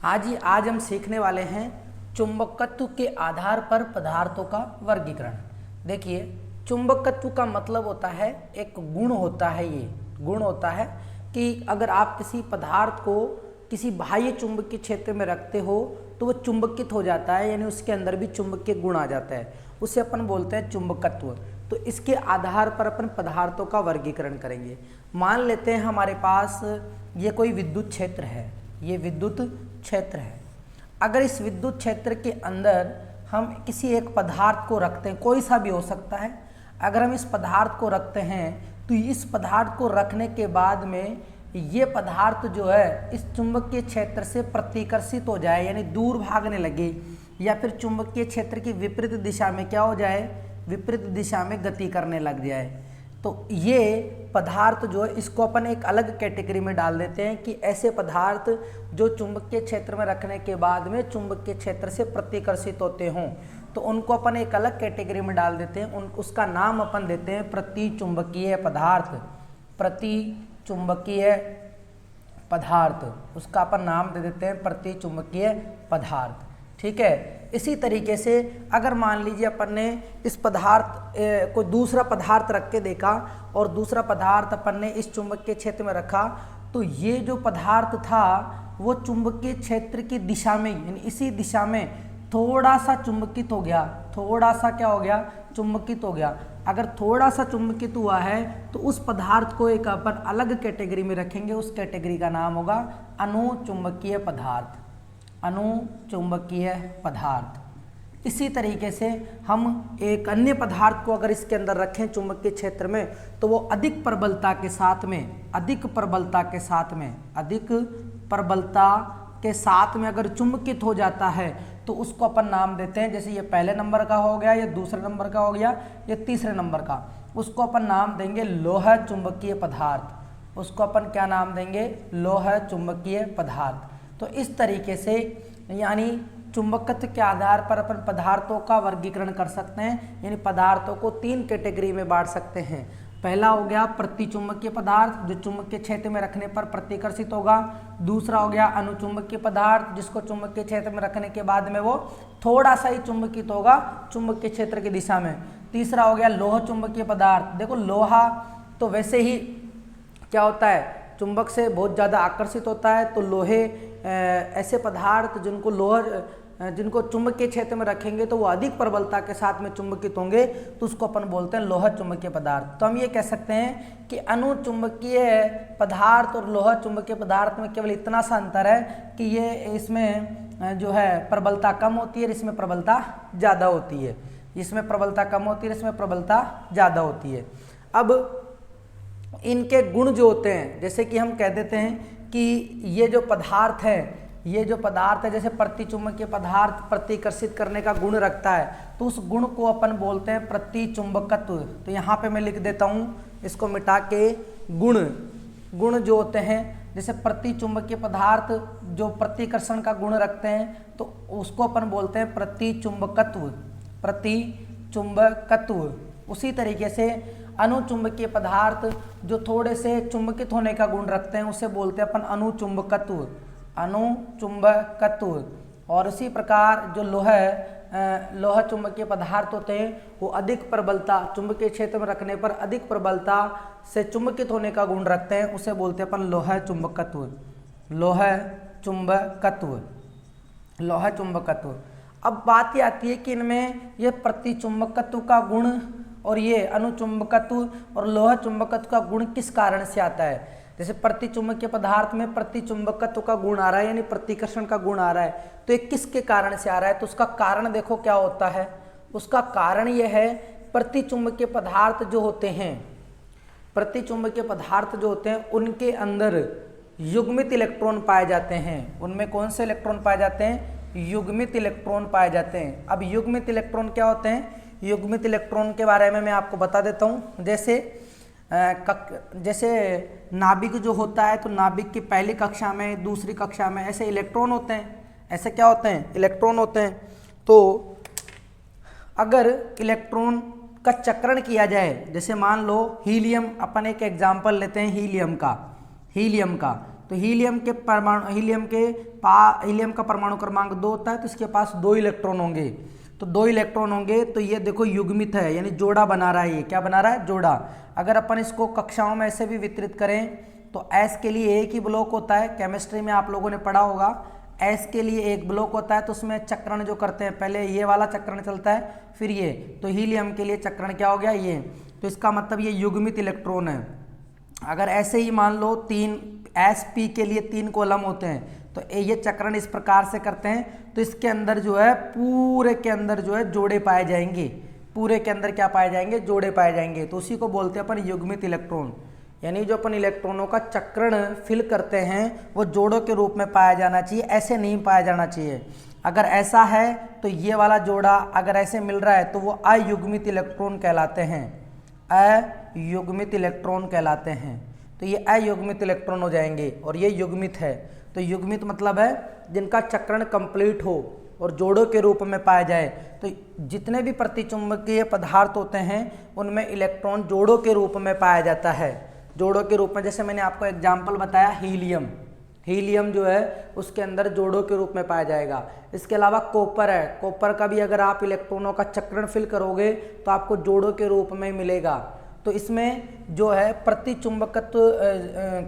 आज हम सीखने वाले हैं चुंबकत्व के आधार पर पदार्थों का वर्गीकरण। देखिए, चुंबकत्व का मतलब होता है, एक गुण होता है। ये गुण होता है कि अगर आप किसी पदार्थ को किसी बाह्य चुंबकीय क्षेत्र में रखते हो तो वो चुंबकित हो जाता है, यानी उसके अंदर भी चुंबकीय गुण आ जाता है, उसे अपन बोलते हैं चुंबकत्व। तो इसके आधार पर अपन पदार्थों का वर्गीकरण करेंगे। मान लेते हैं हमारे पास ये कोई विद्युत क्षेत्र है, ये विद्युत क्षेत्र है। अगर इस विद्युत क्षेत्र के अंदर हम किसी एक पदार्थ को रखते हैं, कोई सा भी हो सकता है, अगर हम इस पदार्थ को रखते हैं तो इस पदार्थ को रखने के बाद में ये पदार्थ जो है इस चुंबकीय क्षेत्र से प्रतिकर्षित हो जाए, यानी दूर भागने लगे, या फिर चुंबकीय क्षेत्र की विपरीत दिशा में क्या हो जाए, विपरीत दिशा में गति करने लग जाए, तो ये पदार्थ जो है इसको अपन एक अलग कैटेगरी में डाल देते हैं कि ऐसे पदार्थ जो चुंबकीय क्षेत्र में रखने के बाद में चुंबकीय क्षेत्र से प्रतिकर्षित होते हों, तो उनको अपन एक अलग कैटेगरी में डाल देते हैं। उसका नाम अपन देते हैं प्रतिचुंबकीय पदार्थ। प्रतिचुंबकीय पदार्थ, उसका अपन नाम दे देते हैं प्रतिचुंबकीय पदार्थ। ठीक है। इसी तरीके से अगर मान लीजिए अपन ने इस पदार्थ को दूसरा पदार्थ रख के देखा और दूसरा पदार्थ अपन ने इस चुंबकीय क्षेत्र में रखा, तो ये जो पदार्थ था वो चुंबकीय क्षेत्र की दिशा में, यानी इसी दिशा में थोड़ा सा चुंबकित हो गया। थोड़ा सा क्या हो गया, चुंबकित हो गया। अगर थोड़ा सा चुंबकित हुआ है तो उस पदार्थ को एक अपन अलग कैटेगरी में रखेंगे, उस कैटेगरी का नाम होगा अनुचुंबकीय पदार्थ। अनुचुंबकीय पदार्थ। इसी तरीके से हम एक अन्य पदार्थ को अगर इसके अंदर रखें चुंबकीय क्षेत्र में, तो वो अधिक प्रबलता के साथ में अगर चुंबकित हो जाता है तो उसको अपन नाम देते हैं, जैसे ये पहले नंबर का हो गया, ये दूसरे नंबर का हो गया, ये तीसरे नंबर का, उसको अपन नाम देंगे लोह चुंबकीय पदार्थ। उसको अपन क्या नाम देंगे, लोह चुंबकीय पदार्थ। तो इस तरीके से यानी चुंबकत्व के आधार पर अपन पदार्थों का वर्गीकरण कर सकते हैं, यानी पदार्थों को 3 कैटेगरी में बांट सकते हैं। पहला हो गया प्रतिचुंबकीय पदार्थ, जो चुंबकीय क्षेत्र में रखने पर प्रतिकर्षित होगा। दूसरा हो गया अनुचुंबकीय पदार्थ, जिसको चुंबकीय क्षेत्र में रखने के बाद में वो थोड़ा सा ही चुंबकित होगा चुंबकीय क्षेत्र की दिशा में। तीसरा हो गया लोह चुंबकीय पदार्थ। देखो, लोहा तो वैसे ही क्या होता है, चुंबक से बहुत ज़्यादा आकर्षित होता है, तो लोहे ऐसे पदार्थ जिनको चुंबकीय क्षेत्र में रखेंगे तो वो अधिक प्रबलता के साथ में चुंबकित होंगे, तो उसको अपन बोलते हैं लोह चुंबकीय पदार्थ। तो हम ये कह सकते हैं कि अनुचुंबकीय पदार्थ और लोह चुंबकीय पदार्थ में केवल इतना सा अंतर है कि ये इसमें जो है प्रबलता कम होती है और इसमें प्रबलता ज़्यादा होती है। इसमें प्रबलता कम होती है, इसमें प्रबलता ज़्यादा होती है। अब इनके गुण जो होते हैं, जैसे कि हम कह देते हैं कि ये जो पदार्थ है, जैसे प्रतिचुंबकीय पदार्थ प्रतिकर्षित करने का गुण रखता है, तो उस गुण को अपन बोलते हैं प्रतिचुंबकत्व। तो यहाँ पे मैं लिख देता हूँ, इसको मिटा के गुण जो होते हैं, जैसे प्रतिचुंबकीय पदार्थ जो प्रतिकर्षण का गुण रखते हैं, तो उसको अपन बोलते हैं प्रतिचुंबकत्व। उसी तरीके से अनुचुंबकीय पदार्थ जो थोड़े से चुंबकित होने का गुण रखते हैं, उसे बोलते हैं अपन अनुचुंबकत्व। और इसी प्रकार जो लोह चुंबकीय पदार्थ होते हैं, वो अधिक प्रबलता, चुंबकीय क्षेत्र में रखने पर अधिक प्रबलता से चुंबकित होने का गुण रखते हैं, उसे बोलते हैं अपन लोह चुंबकत्व। अब बात ये आती है कि इनमें ये प्रतिचुंबकत्व का गुण और ये अनुचुंबकत्व और लोह चुंबकत्व का गुण किस कारण से आता है। जैसे प्रतिचुंबकीय पदार्थ में प्रतिचुंबकत्व का गुण आ रहा है, यानी प्रतिकर्षण का गुण आ रहा है, तो ये किसके कारण से आ रहा है, तो उसका कारण देखो क्या होता है। उसका कारण ये है, प्रतिचुंबकीय पदार्थ जो होते हैं उनके अंदर युग्मित इलेक्ट्रॉन पाए जाते हैं। उनमें कौन से इलेक्ट्रॉन पाए जाते हैं, युग्मित इलेक्ट्रॉन पाए जाते हैं। अब युग्मित इलेक्ट्रॉन क्या होते हैं, युग्मित इलेक्ट्रॉन के बारे में मैं आपको बता देता हूँ। जैसे नाभिक जो होता है, तो नाभिक की पहली कक्षा में, दूसरी कक्षा में ऐसे इलेक्ट्रॉन होते हैं, ऐसे क्या होते हैं, इलेक्ट्रॉन होते हैं। तो अगर इलेक्ट्रॉन का चक्रण किया जाए, जैसे मान लो हीलियम, अपन एक एग्जाम्पल लेते हैं हीलियम का। तो हीलियम का परमाणु क्रमांक 2 होता है, तो इसके पास 2 इलेक्ट्रॉन होंगे। तो 2 इलेक्ट्रॉन होंगे तो ये देखो युग्मित है, यानी जोड़ा बना रहा है। ये क्या बना रहा है? जोड़ा। अगर अपन इसको कक्षाओं में ऐसे भी वितरित करें तो S के लिए एक ही ब्लॉक होता है, केमिस्ट्री में आप लोगों ने पढ़ा होगा। S के लिए एक ब्लॉक होता है, तो उसमें चक्रण जो करते हैं, पहले ये वाला चक्रण चलता है, फिर ये। तो हीलियम के लिए चक्रण क्या हो गया? ये। तो इसका मतलब ये युग्मित इलेक्ट्रॉन है। अगर ऐसे ही मान लो 3 sp के लिए 3 कॉलम होते हैं, तो ये चक्रण इस प्रकार से करते हैं, तो इसके अंदर जो है पूरे के अंदर जो है जोड़े पाए जाएंगे। पूरे के अंदर क्या पाए जाएंगे? जोड़े पाए जाएंगे। तो उसी को बोलते हैं अपन युग्मित इलेक्ट्रॉन। यानी जो अपन इलेक्ट्रॉनों का चक्रण फिल करते हैं वो जोड़ों के रूप में पाया जाना चाहिए, ऐसे नहीं पाया जाना चाहिए। अगर ऐसा है तो ये वाला जोड़ा अगर ऐसे मिल रहा है तो वो अयुग्मित इलेक्ट्रॉन कहलाते हैं, अयुग्मित इलेक्ट्रॉन कहलाते हैं। तो ये अयुग्मित इलेक्ट्रॉन हो जाएंगे और ये युग्मित है। तो युग्मित मतलब है जिनका चक्रण कंप्लीट हो और जोड़ों के रूप में पाया जाए। तो जितने भी प्रतिचुंबकीय पदार्थ होते हैं उनमें इलेक्ट्रॉन जोड़ों के रूप में पाया जाता है। जोड़ों के रूप में, जैसे मैंने आपको एग्जाम्पल बताया हीलियम, हीलियम जो है उसके अंदर जोड़ों के रूप में पाया जाएगा। इसके अलावा कॉपर है, कॉपर का भी अगर आप इलेक्ट्रॉनों का चक्रण फिल करोगे तो आपको जोड़ों के रूप में मिलेगा। तो इसमें जो है प्रतिचुंबकत्व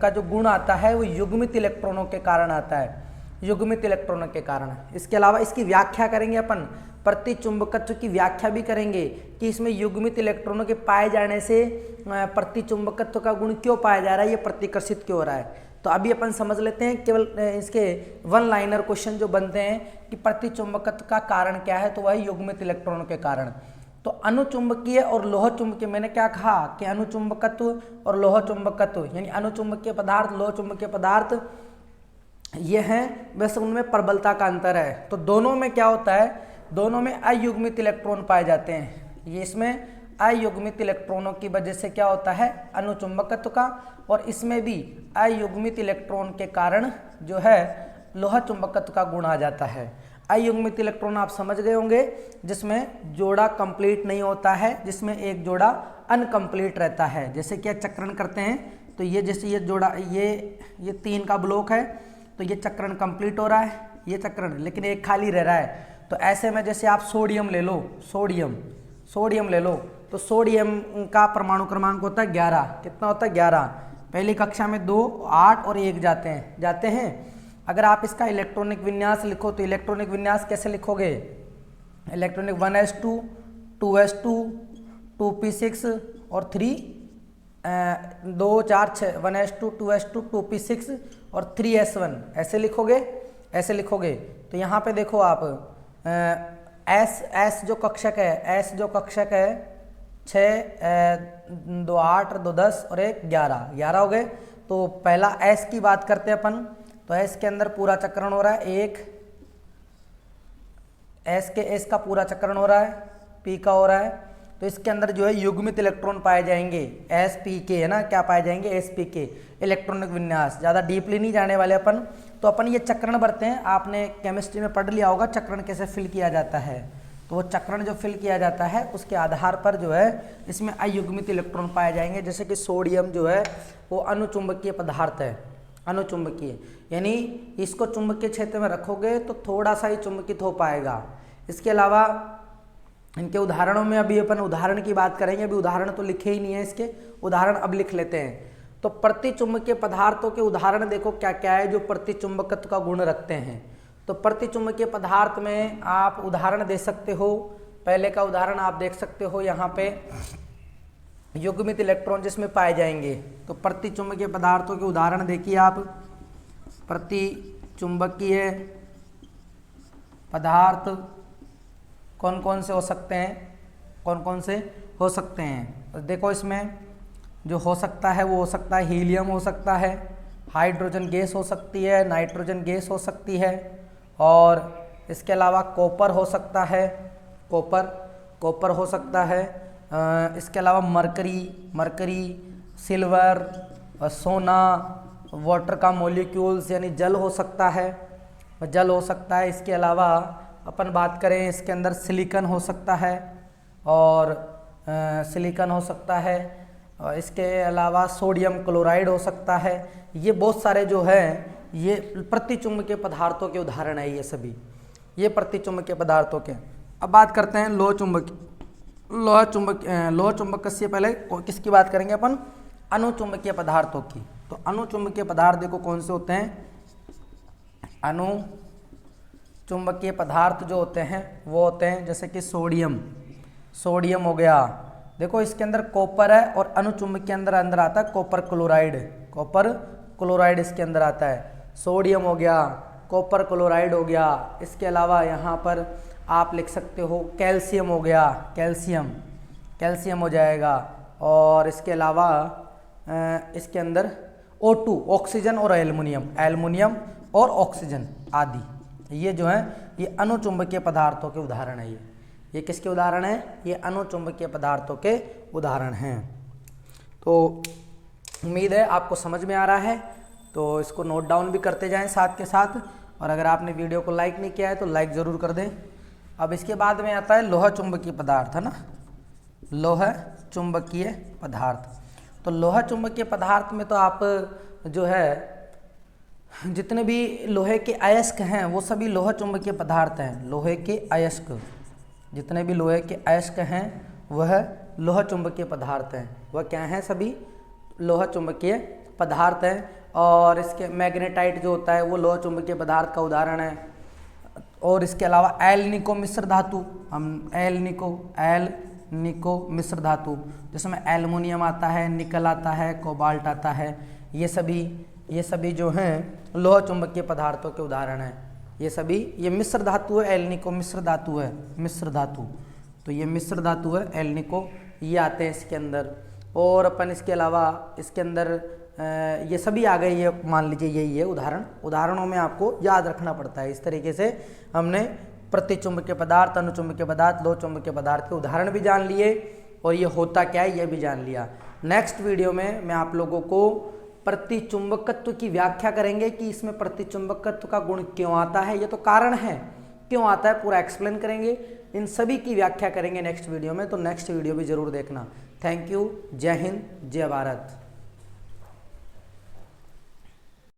का जो गुण आता है वो युग्मित इलेक्ट्रॉनों के कारण आता है, युग्मित इलेक्ट्रॉनों के कारण। इसके अलावा इसकी व्याख्या करेंगे अपन, प्रतिचुंबकत्व की व्याख्या भी करेंगे कि इसमें युग्मित इलेक्ट्रॉनों के पाए जाने से प्रतिचुंबकत्व का गुण क्यों पाया जा रहा है, ये प्रतिकर्षित क्यों हो रहा है। तो अभी अपन समझ लेते हैं केवल इसके वन लाइनर क्वेश्चन जो बनते हैं कि प्रतिचुंबकत्व का कारण क्या है, तो वह युग्मित इलेक्ट्रॉनों के कारण। तो अनुचुंबकीय और लोह चुंबकीय, मैंने क्या कहा कि अनुचुंबकत्व और लोह चुंबकत्व, यानी अनुचुंबकीय पदार्थ, लोह चुंबकीय पदार्थ ये हैं, वैसे उनमें प्रबलता का अंतर है। तो दोनों में क्या होता है, दोनों में अयुग्मित इलेक्ट्रॉन पाए जाते हैं। ये इसमें अयुग्मित इलेक्ट्रॉनों की वजह से क्या होता है, अनुचुंबकत्व का, और इसमें भी अयुग्मित इलेक्ट्रॉन के कारण जो है लोह चुंबकत्व का गुण आ जाता है। अयुग्मित इलेक्ट्रॉन आप समझ गए होंगे, जिसमें जोड़ा कंप्लीट नहीं होता है, जिसमें एक जोड़ा अनकंप्लीट रहता है। जैसे कि चक्रण करते हैं तो ये जैसे ये जोड़ा, ये 3 का ब्लॉक है, तो ये चक्रण कंप्लीट हो रहा है, ये चक्रण, लेकिन एक खाली रह रहा है। तो ऐसे में जैसे आप सोडियम ले लो, सोडियम ले लो, तो सोडियम का परमाणु क्रमांक होता है 11। कितना होता है? 11। पहली कक्षा में 2, 8 और 1 जाते हैं। अगर आप इसका इलेक्ट्रॉनिक विन्यास लिखो तो इलेक्ट्रॉनिक विन्यास कैसे लिखोगे? इलेक्ट्रॉनिक 1s2, 2s2, 2p6 और 3 2 4 6, 1s2, 2s2, 2p6 और 3s1, ऐसे लिखोगे, ऐसे लिखोगे। तो यहाँ पे देखो आप S जो कक्षक है, S जो कक्षक है 6 2 8 2 10 और 1 11 हो गए। तो पहला S की बात करते हैं अपन, तो S के अंदर पूरा चक्रण हो रहा है, एक S का पूरा चक्रण हो रहा है, P का हो रहा है। तो इसके अंदर जो है युग्मित इलेक्ट्रॉन पाए जाएंगे, sp है ना, क्या पाए जाएंगे? sp, इलेक्ट्रॉनिक विन्यास। ज़्यादा डीपली नहीं जाने वाले अपन। तो अपन ये चक्रण भरते हैं, आपने केमिस्ट्री में पढ़ लिया होगा चक्रण कैसे फिल किया जाता है। तो वो चक्रण जो फिल किया जाता है उसके आधार पर जो है इसमें अयुग्मित इलेक्ट्रॉन पाए जाएंगे। जैसे कि सोडियम जो है वो अनुचुंबकीय पदार्थ है, अनुचुंबकीय, यानी इसको चुंबकीय क्षेत्र में रखोगे तो थोड़ा सा ही चुंबकित हो पाएगा। इसके अलावा इनके उदाहरणों में अभी अपन उदाहरण की बात करेंगे, अभी उदाहरण तो लिखे ही नहीं है, इसके उदाहरण अब लिख लेते हैं। तो प्रतिचुंबकीय पदार्थों के उदाहरण देखो क्या क्या है जो प्रतिचुंबकत्व का गुण रखते हैं। तो प्रतिचुंबकीय पदार्थ में आप उदाहरण दे सकते हो, पहले का उदाहरण आप देख सकते हो यहाँ पे, युग्मित इलेक्ट्रॉन जिसमें पाए जाएंगे। तो प्रतिचुंबकीय पदार्थों के उदाहरण देखिए आप, प्रतिचुंबकीय पदार्थ कौन कौन से हो सकते हैं, कौन कौन से हो सकते हैं। तो देखो इसमें जो हो सकता है वो हो सकता है हीलियम हो सकता है, हाइड्रोजन गैस हो सकती है, नाइट्रोजन गैस हो सकती है, और इसके अलावा कॉपर हो सकता है, कॉपर हो सकता है। इसके अलावा मरकरी, सिल्वर, सोना, वाटर का मॉलिक्यूल्स यानी जल हो सकता है, इसके अलावा अपन बात करें इसके अंदर सिलिकॉन हो सकता है, और सिलिकॉन हो सकता है, और इसके अलावा सोडियम क्लोराइड हो सकता है। ये बहुत सारे जो है ये प्रतिचुंबकीय पदार्थों के उदाहरण है, ये सभी ये प्रतिचुंबकीय पदार्थों के। अब बात करते हैं लोह चुंबक से पहले किसकी बात करेंगे अपन, अनुचुंबकीय पदार्थों की। तो अनुचुंबकीय पदार्थ देखो कौन से होते हैं, अनुचुंबकीय पदार्थ जो होते हैं वो होते हैं जैसे कि सोडियम हो गया, देखो इसके अंदर कॉपर है, और अनुचुंबक के अंदर आता है कॉपर क्लोराइड इसके अंदर आता है। सोडियम हो गया, कॉपर क्लोराइड हो गया। इसके अलावा यहाँ पर आप लिख सकते हो कैल्शियम हो गया, कैल्शियम हो जाएगा। और इसके अलावा इसके अंदर O2 ऑक्सीजन और एल्युमिनियम और ऑक्सीजन आदि, ये जो है ये अनुचुंबकीय पदार्थों के उदाहरण है। ये किसके उदाहरण है, ये अनुचुंबकीय पदार्थों के उदाहरण हैं। तो उम्मीद है आपको समझ में आ रहा है, तो इसको नोट डाउन भी करते जाएं साथ के साथ। और अगर आपने वीडियो को लाइक नहीं किया है तो लाइक ज़रूर कर दें। अब इसके बाद में आता है लोह चुंबकीय पदार्थ, है ना, लोह चुंबकीय पदार्थ। तो लोह चुंबकीय पदार्थ में तो आप जो है जितने भी लोहे के अयस्क हैं वो सभी लोह चुंबकीय पदार्थ हैं। लोहे के अयस्क, जितने भी लोहे के अयस्क हैं वह लोह चुंबकीय पदार्थ हैं। वह क्या हैं, सभी लोह चुंबकीय पदार्थ हैं। और इसके मैग्नेटाइट जो होता है वो लोह चुंबकीय पदार्थ का उदाहरण है। और इसके अलावा एल-निको मिश्र धातु, हम एल-निको मिश्र धातु जिसमें एल्युमिनियम आता है, निकल आता है, कोबाल्ट आता है, ये सभी जो हैं लोह चुंबकीय पदार्थों के उदाहरण हैं। ये मिश्र धातु है, एल-निको मिश्र धातु है, तो ये मिश्र धातु है एल-निको, ये आते हैं इसके अंदर। और अपन इसके अलावा इसके अंदर ये सभी आ गए, ये मान लीजिए यही है उदाहरणों में आपको याद रखना पड़ता है। इस तरीके से हमने प्रतिचुंबकीय पदार्थ, अनुचुंबकीय पदार्थ, लोह चुंबकीय पदार्थ के उदाहरण भी जान लिए और ये होता क्या है ये भी जान लिया। नेक्स्ट वीडियो में मैं आप लोगों को प्रतिचुंबकत्व की व्याख्या करेंगे कि इसमें प्रतिचुंबकत्व का गुण क्यों आता है, ये तो कारण है, क्यों आता है पूरा एक्सप्लेन करेंगे। इन सभी की व्याख्या करेंगे नेक्स्ट वीडियो में, तो नेक्स्ट वीडियो भी जरूर देखना। Thank you. जय हिंद, जय भारत।